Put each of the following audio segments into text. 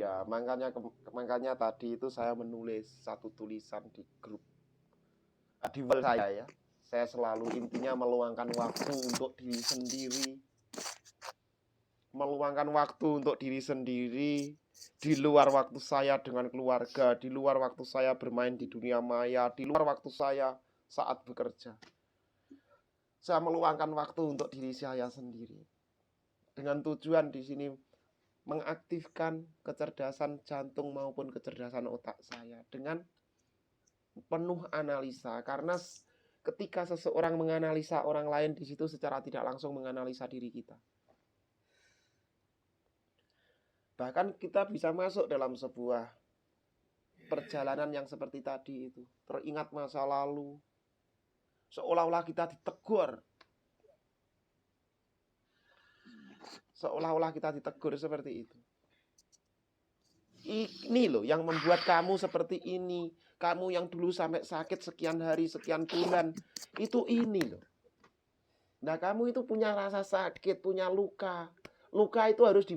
ya. Makanya tadi itu saya menulis satu tulisan di grup di wall saya ya. Saya selalu intinya meluangkan waktu untuk diri sendiri. Meluangkan waktu untuk diri sendiri di luar waktu saya dengan keluarga, di luar waktu saya bermain di dunia maya, di luar waktu saya saat bekerja. Saya meluangkan waktu untuk diri saya sendiri. Dengan tujuan di sini mengaktifkan kecerdasan jantung maupun kecerdasan otak saya dengan penuh analisa. Karena ketika seseorang menganalisa orang lain, di situ secara tidak langsung menganalisa diri kita. Bahkan kita bisa masuk dalam sebuah perjalanan yang seperti tadi itu. Teringat masa lalu. Seolah-olah kita ditegur. Seolah-olah kita ditegur seperti itu. Ini loh yang membuat kamu seperti ini. Kamu yang dulu sampai sakit sekian hari, sekian bulan. Itu ini loh. Nah kamu itu punya rasa sakit, punya luka. Luka itu harus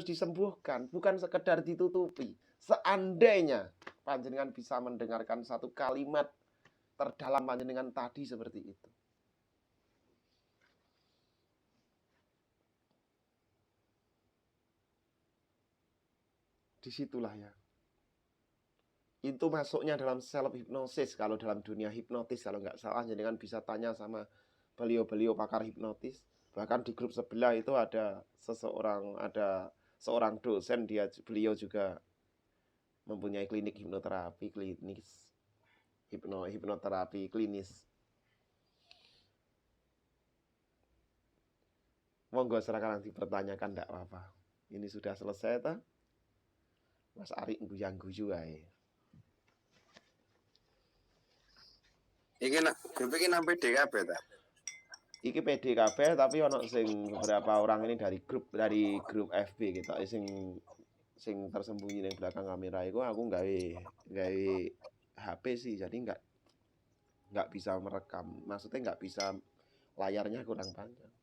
disembuhkan, bukan sekedar ditutupi. Seandainya panjenengan bisa mendengarkan satu kalimat terdalam panjenengan tadi seperti itu. Disitulah ya. Itu masuknya dalam self hipnosis. Kalau dalam dunia hipnotis, kalau nggak salah, jenengan bisa tanya sama beliau-beliau pakar hipnotis. Bahkan di grup sebelah itu ada seorang dosen, beliau juga mempunyai klinik hipnoterapi klinis, hipnoterapi klinis. Monggo silakan dipertanyakan, tidak apa-apa. Ini sudah selesai ta? Mas Ari guyang-guyu ae. Iki grup iki nang PDKB ta? Iki PDKB tapi ono sing beberapa orang ini dari grup FB gitu. Sing tersembunyi di belakang kamera itu aku gawe HP sih, jadi nggak bisa merekam. Maksudnya nggak bisa, layarnya kurang panjang.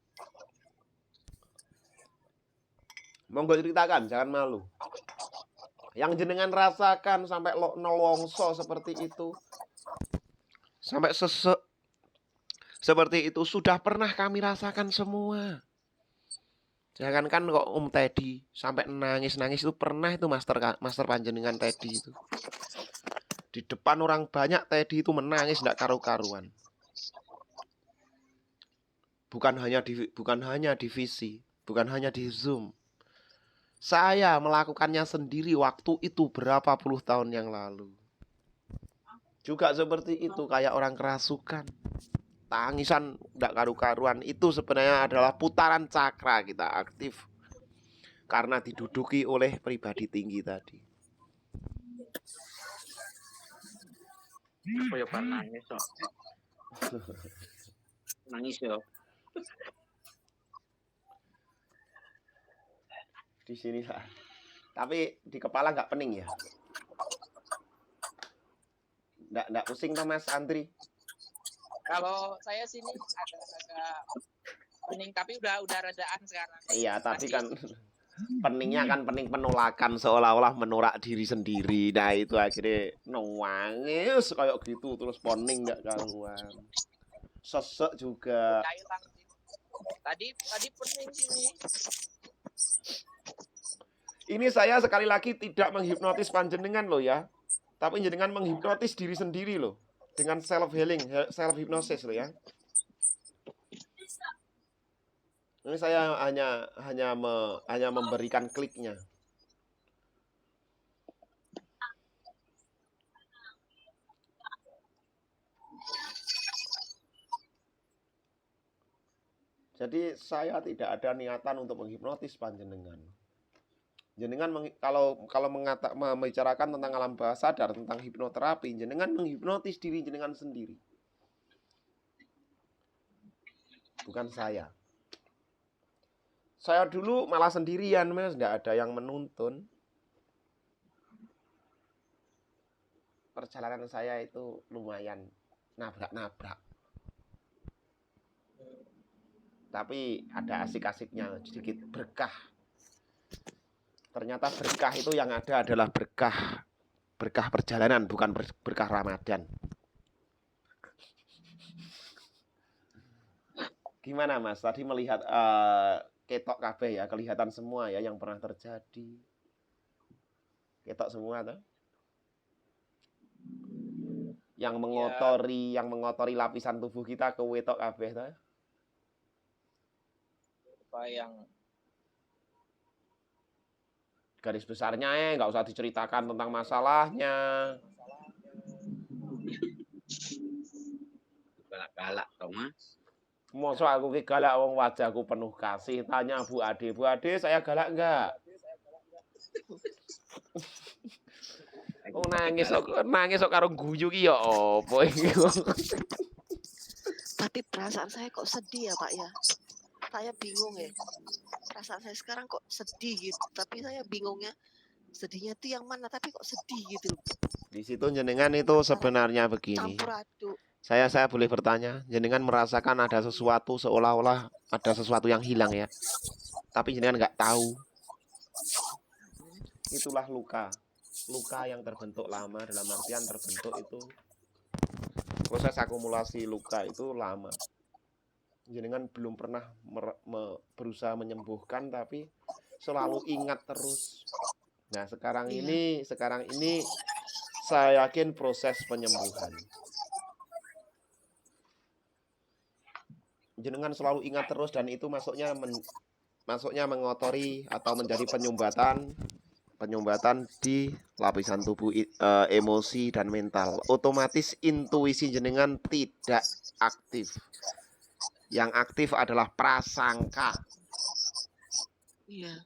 Monggo ceritakan, jangan malu. Yang jenengan rasakan sampai nelongso seperti itu, sampai seperti itu sudah pernah kami rasakan semua. Jangankan kok Teddy sampai nangis-nangis itu pernah itu master panjenengan Teddy itu. Di depan orang banyak Teddy itu menangis tidak karu-karuan. Bukan hanya di VC, bukan hanya di Zoom. Saya melakukannya sendiri waktu itu berapa puluh tahun yang lalu. Juga seperti itu, kayak orang kerasukan. Tangisan tidak karu-karuan. Itu sebenarnya adalah putaran cakra kita aktif karena diduduki oleh pribadi tinggi tadi. Apa ya Pak nangis kok? Nangis ya. Di sini lah. Tapi di kepala nggak pening ya? Nggak pusing toh Mas Andri? Kalau saya sini agak pening, tapi udah redaan sekarang. Iya, tapi kan peningnya kan pening penolakan, seolah-olah menorak diri sendiri. Nah itu akhirnya nangis kayak gitu, terus pening nggak karuan. Sesek juga. Tadi pening sini. Ini saya sekali lagi tidak menghipnotis panjenengan loh ya, tapi jenengan menghipnotis diri sendiri loh dengan self healing, self hypnosis loh ya. Ini saya hanya memberikan kliknya. Jadi saya tidak ada niatan untuk menghipnotis panjenengan. Jenengan kalau membicarakan tentang alam bawah sadar, tentang hipnoterapi, jenengan menghipnotis diri jenengan sendiri. Bukan saya. Saya dulu malah sendirian, Mas, enggak ada yang menuntun. Perjalanan saya itu lumayan nabrak-nabrak. Tapi ada asik-asiknya, sedikit berkah. Ternyata berkah itu yang ada adalah berkah perjalanan, bukan berkah Ramadan. Gimana Mas? Tadi melihat ketok kabeh ya, kelihatan semua ya yang pernah terjadi. Ketok semua tuh. Yang mengotori lapisan tubuh kita ke wetok kabeh tuh. Apa yang Garis besarnya nggak usah diceritakan tentang masalahnya. Galak-galak toh Mas. Masa aku ki galak wong wajahku penuh kasih. Tanya Bu Ade saya galak enggak? Oh nangis kok karo guyu ki ya apa iki. Tapi perasaan saya kok sedih ya Pak ya. Saya bingung ya. Perasaan saya sekarang kok sedih gitu. Tapi saya bingungnya sedihnya itu yang mana. Tapi kok sedih gitu. Di situ jenengan itu sebenarnya begini. Campur aduk. Saya boleh bertanya, jenengan merasakan ada sesuatu seolah-olah ada sesuatu yang hilang ya. Tapi jenengan nggak tahu. Itulah luka. Luka yang terbentuk lama, dalam artian terbentuk itu proses akumulasi luka itu lama. Jenengan belum pernah berusaha menyembuhkan tapi selalu ingat terus. Nah, sekarang ini saya yakin proses penyembuhan. Jenengan selalu ingat terus dan itu masuknya mengotori atau menjadi penyumbatan di lapisan tubuh, emosi dan mental. Otomatis intuisi jenengan tidak aktif. Yang aktif adalah prasangka. Iya.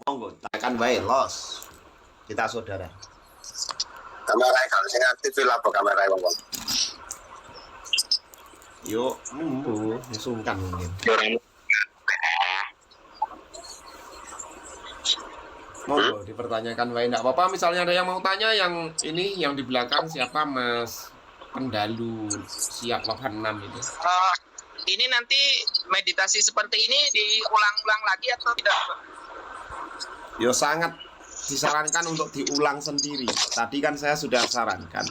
Monggo, tekan bae los. Kita saudara. Kamera kalau sing aktif lah apa kamera wong. Yuk, sungkan mungkin. Monggo dipertanyakan wae enggak apa-apa. Misalnya ada yang mau tanya yang ini yang di belakang siapa Mas Pendalu siap 86 itu. ini nanti meditasi seperti ini diulang-ulang lagi atau tidak? Yo sangat disarankan untuk diulang sendiri. Tadi kan saya sudah sarankan.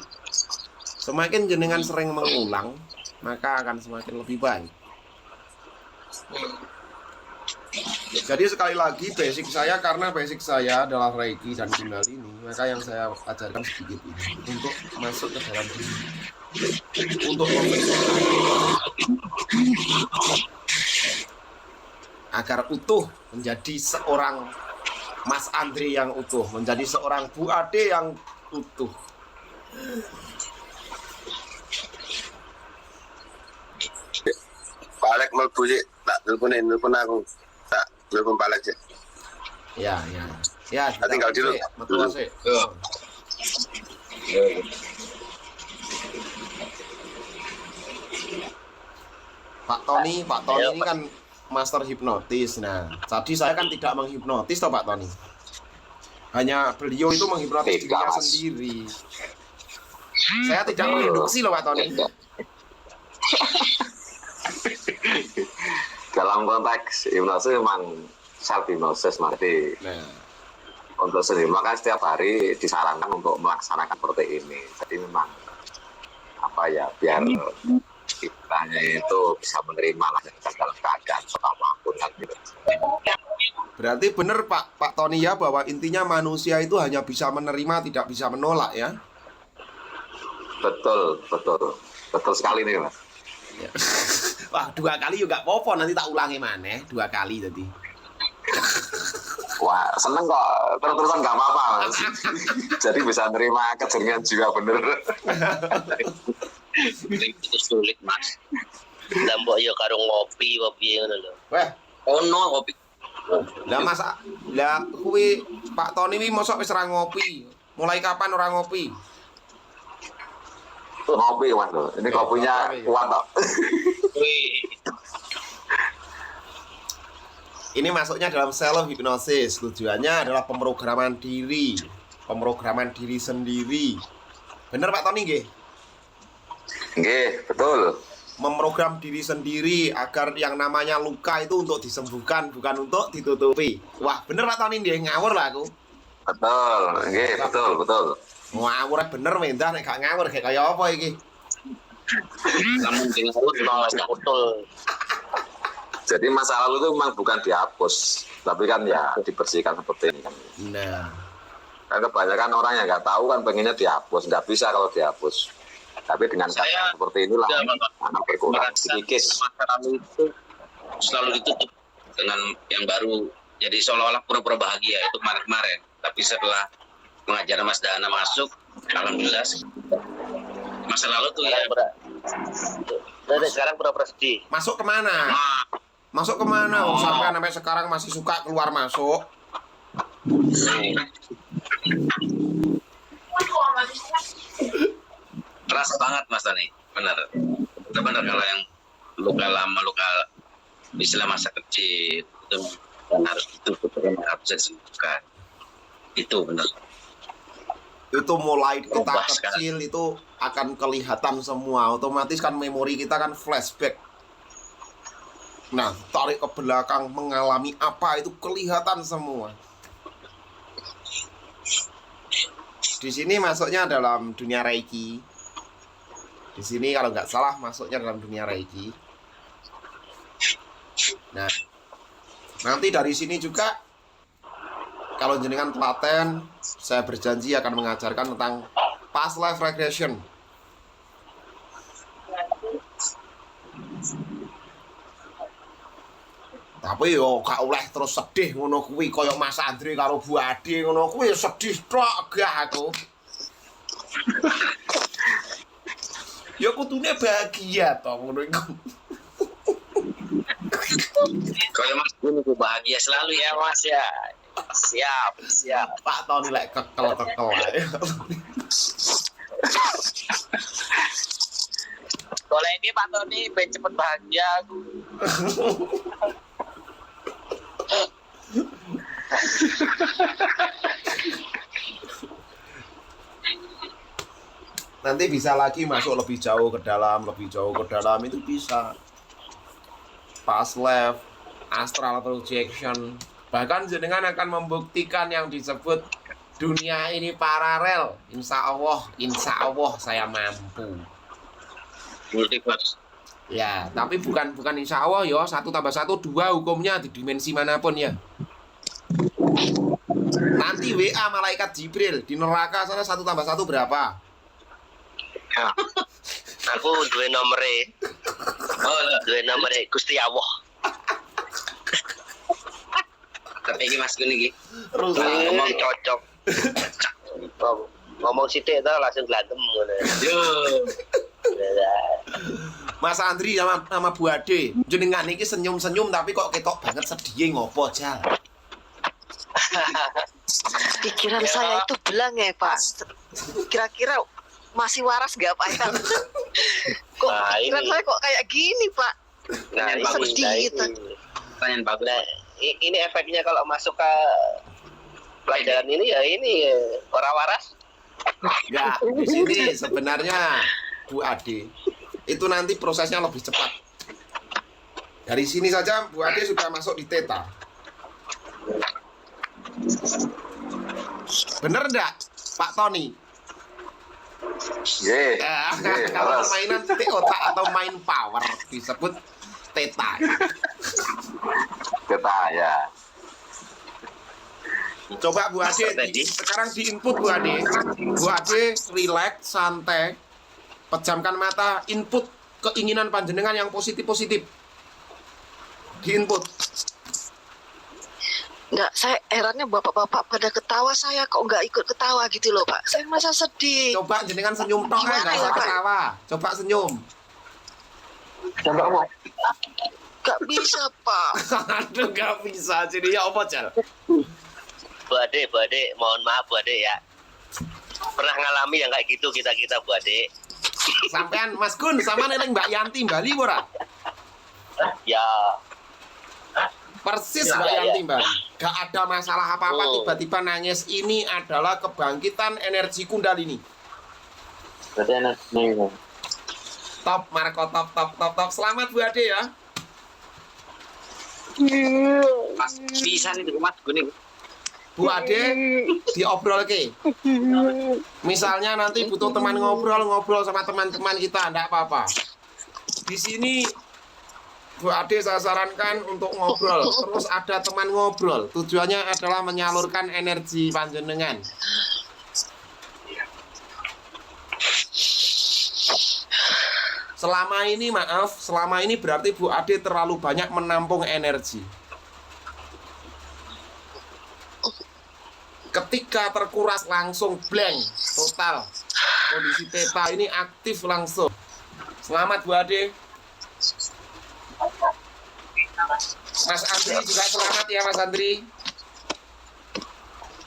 Semakin jenengan sering mengulang, maka akan semakin lebih baik. Jadi sekali lagi karena basic saya adalah Reiki dan Kundalini, maka yang saya ajarkan sedikit ini untuk masuk ke dalam diri, untuk agar utuh menjadi seorang Mas Andri yang utuh, menjadi seorang Bu Ade yang utuh. Balik mlebu sih, tak telepon aku. Tak telepon balik sih. Ya. Ya, tinggal dulu. Betul sih. Pak Tony ini kan master hipnotis. Nah, tadi saya kan tidak menghipnotis toh Pak Tony. Hanya beliau itu menghipnotis dirinya sendiri. Saya tidak menginduksi loh Pak Tony. Dalam konteks hipnosis memang self hipnosis berarti untuk sendiri, maka setiap hari disarankan untuk melaksanakan seperti ini. Jadi memang biar kitanya itu bisa menerima lah dalam keadaan apapun kan gitu. Berarti benar Pak Tony ya, bahwa intinya manusia itu hanya bisa menerima, tidak bisa menolak ya. Betul sekali nih Mas. Ya. Wah, 2 kali juga apa-apa, nanti tak ulangi maneh 2 kali tadi. Wah, seneng kok, terus-terusan nggak apa-apa Mas. Jadi bisa nerima kejernihan jiwa bener. Itu sulit Mas. Mbok yo karo ngopi ngono lho. Weh, Ono ngopi. Lah kuwi Pak Tony wi mosok wis ora ngopi. Mulai kapan ora ngopi? Ngopi Mas, ini kopinya kuat kok. Ini masuknya dalam self hipnosis. Tujuannya adalah pemrograman diri sendiri. Bener Pak Tony nggih? Nggih, betul. memprogram diri sendiri agar yang namanya luka itu untuk disembuhkan, bukan untuk ditutupi. Wah, bener Pak Tony dia ngawur lah aku. Betul, nggih, betul. Ngawur bener mendah nek gak ngawur kayak apa iki? Namun dengan betul. Jadi masa lalu itu memang bukan dihapus, tapi kan ya dibersihkan seperti ini kan. Nah, Kan kebanyakan orang yang nggak tahu kan pengennya dihapus, nggak bisa kalau dihapus. Tapi dengan Saya kata seperti inilah anak berkurang merasa sedikit. masa lalu itu selalu ditutup dengan yang baru. Jadi seolah-olah pura-pura bahagia itu kemarin-kemarin. Tapi setelah pengajaran Mas Dana masuk, alhamdulillah masa lalu tuh ya. Sekarang pura-pura sedih. masuk kemana? Masuk kemana? Oh, sampai sekarang masih suka keluar masuk. Keras banget Mas Dani, benar. Benar kalau yang luka lama, luka istilah masa kecil itu harus ditutup, harus bisa disembuhkan. Itu benar. Itu mulai kita Ubah kecil itu akan kelihatan semua. Otomatis kan memori kita kan flashback. Nah, tarik ke belakang mengalami apa itu kelihatan semua. Di sini masuknya dalam dunia Reiki. Di sini kalau nggak salah masuknya dalam dunia Reiki. Nah, nanti dari sini juga kalau jenengan telaten, saya berjanji akan mengajarkan tentang past life regression. Tapi yo gak oleh terus sedih ngono kuwi koyo Mas Andri karo Bu Ade ngono kuwi sedih tok gak aku. Ya kudune bahagia toh ngono iku. Kalau Mas ini bahagia selalu ya Mas ya. Siap. Pak Tony lek kekel-kekel ae. Kalau ini Pak Tony ben cepet bahagia. Nanti bisa lagi masuk lebih jauh ke dalam itu bisa. Past life, astral projection. Bahkan jenengan akan membuktikan yang disebut dunia ini paralel. Insya Allah saya mampu. Multiverse. Ya, tapi bukan insya Allah ya. 1 + 1 2 hukumnya di dimensi manapun ya. Nanti WA malaikat Jibril di neraka sana 1 + 1 berapa? Ya. Aku duwe nomere. Duwe nomere Gusti Allah. Tapi ini Mas Gun iki. Ngomong cocok. Ngomong sithik ta langsung glantem ngono. Yo. Mas Andri sama Bu Ade, jenengan iki senyum-senyum tapi kok ketok banget sedih ngopo Jal? Pikiran saya itu belang ya Pak. Kira-kira masih waras nggak Pak ya? Kok Nah, pikiran ini. saya kok kayak gini Pak? Nah, Pertanyaan ini, bagus. sedih gitu. Pertanyaan bagus. Nah, ini efeknya kalau masuk ke pelajaran ini ya ini orang waras. Ya, di sini sebenarnya Bu Ade itu nanti prosesnya lebih cepat. Dari sini saja Bu Ade sudah masuk di Theta. Bener enggak, Pak Tony? Nggih. Kalau Terus. permainan titik otak atau main power disebut Theta. Kita ya. Coba Bu Ade, sekarang diinput Bu Ade. Bu Ade, relax, santai. Pejamkan mata, input keinginan panjenengan yang positif-positif. Diinput. Enggak, saya herannya bapak-bapak pada ketawa, saya kok nggak ikut ketawa gitu loh Pak. Saya merasa sedih. Coba jenengan senyum tok Gimana nggak ya, usah Pak? ketawa. Coba senyum. Nggak bisa Pak. Aduh, nggak bisa. Jadi ya apa, Jal? Bu Ade, mohon maaf Bu Ade ya. Pernah ngalami yang kayak gitu kita Bu Ade. Sampean Mas Gun sama nenek Mbak Yanti Bali ora? Ya, Persis Ya, Mbak ya, Yanti Bali. Gak ada masalah apa-apa, Oh. tiba-tiba nangis. Ini adalah kebangkitan energi Kundalini. berarti enak nih. Top, Marco, top. Selamat Bu Ade ya. Mas pisan itu Mas kuning. Bu Ade diobrol ke. Misalnya nanti butuh teman ngobrol sama teman-teman kita, enggak apa-apa. Di sini Bu Ade saya sarankan untuk ngobrol. Terus ada teman ngobrol. Tujuannya adalah menyalurkan energi panjenengan. Selama ini berarti Bu Ade terlalu banyak menampung energi. Ketika terkuras langsung blank, total. Kondisi theta ini aktif langsung. Selamat Bu Ade. Mas Andri juga selamat ya Mas Andri.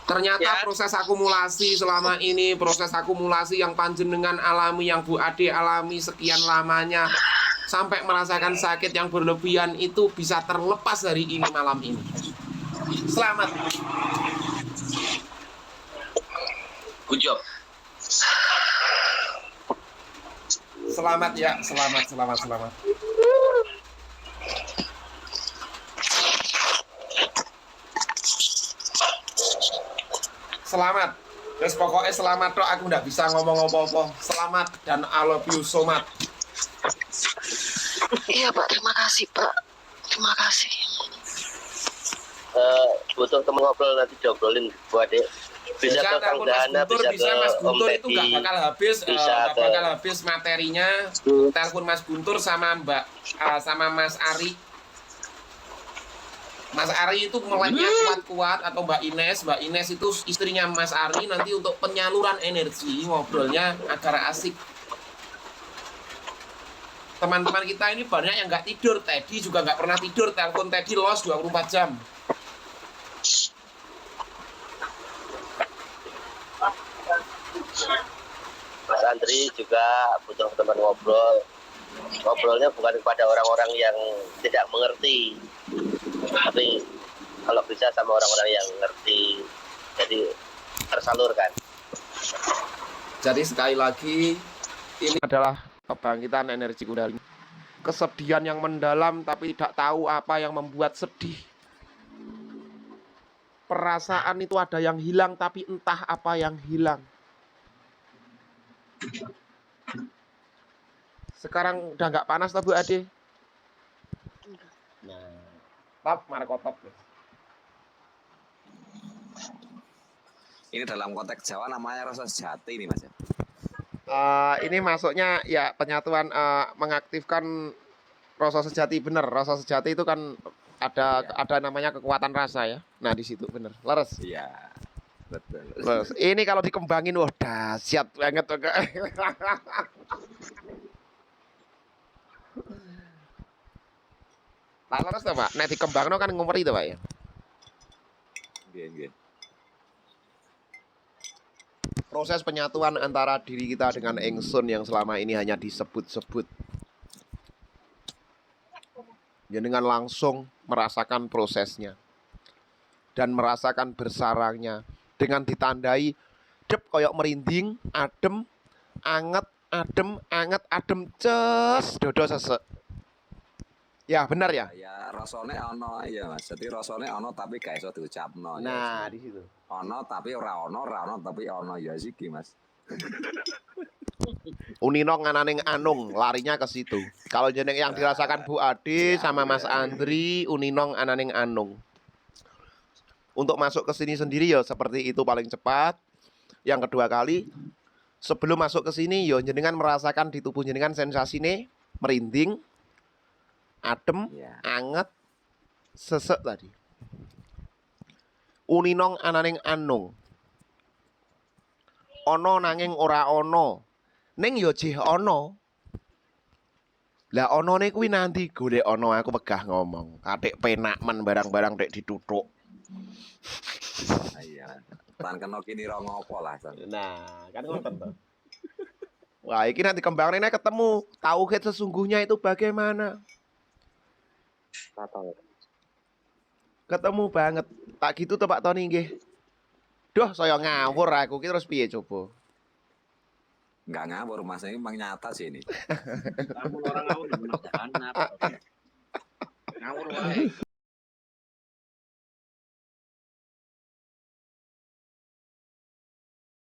Ternyata proses akumulasi selama ini, proses akumulasi yang panjenengan alami, yang Bu Ade alami sekian lamanya, sampai merasakan sakit yang berlebihan itu bisa terlepas hari ini malam ini. Selamat. Good job. Selamat ya, selamat. Selamat. Terus pokoknya selamat dok, aku nggak bisa ngomong apa-apa. Selamat dan I love you so much. Iya Pak, terima kasih Pak. Terima kasih. Butuh teman ngobrol nanti diobrolin Bu Ade. Bisa ke Kang Dana, bisa ke Mas Om Guntur, itu nggak Teddy. bakal habis, bisa bakal habis materinya. Telepon Mas Guntur sama sama Mas Ari. Mas Ari itu meleknya kuat-kuat, atau Mbak Ines itu istrinya Mas Ari, nanti untuk penyaluran energi ngobrolnya agar asik. Teman-teman kita ini banyak yang nggak tidur. Teddy juga nggak pernah tidur, telepon Teddy los 24 jam. Mas Andri juga butuh teman ngobrol. Ngobrolnya bukan kepada orang-orang yang tidak mengerti, tapi kalau bisa sama orang-orang yang ngerti, jadi tersalurkan. Jadi sekali lagi, ini adalah kebangkitan energi kundalini. Kesedihan yang mendalam tapi tidak tahu apa yang membuat sedih. Perasaan itu ada yang hilang tapi entah apa yang hilang. Sekarang udah nggak panas toh Bu Ade? Nah, top, Marco top. Ini dalam konteks Jawa namanya rasa sejati ini Mas. Ini masuknya ya penyatuan, mengaktifkan rasa sejati, bener. Rasa sejati itu kan ada namanya kekuatan rasa ya. Nah di situ bener, leres. Iya, betul. Leres. Ini kalau dikembangin wah dahsyat banget tuh. Nah, leres tuh Pak. Nek dikembangno kan ngumeri tuh Pak ya. Nggih. Proses penyatuan antara diri kita dengan Engsun yang selama ini hanya disebut-sebut. Jenengan langsung merasakan prosesnya dan merasakan bersarangnya dengan ditandai dep koyok merinding, adem, anget, adem, ces, dodo sesek. Ya benar ya. Ya rasane ono ya Mas. Jadi rasane ono tapi gak iso diucapno. Nah, di situ. Ono tapi ora ono tapi ono ya siki Mas. Unino ngananing Anung, larinya ke situ. Kalau jeneng yang dirasakan Bu Ade sama Mas Andri, Unino ngananing Anung. Untuk masuk ke sini sendiri ya seperti itu paling cepat. Yang kedua kali, sebelum masuk ke sini ya jenengan merasakan di tubuh jenengan sensasine merinding, adem, anget, sesek tadi. Uninong ananing Anung. Ono nanging ora ono. Ning ya jeh ono. Lah onone kuwi nanti golek ono, aku megah ngomong. Katik penak men barang-barang tek dituthuk. Iya. Tan kena kini ora ngopo lah. Nah, kan ngoten to. Wah, iki nanti kembangnya ketemu tauhid sesungguhnya itu bagaimana? Ketemu banget. Tak gitu tuh Pak Tony nggih. Duh, saya ngawur aku ki terus piye coba? Nggak ngawur, Mas. Ini memang nyata sih ini. Kamu orang ngawur bener jahanam. Ngawur wae.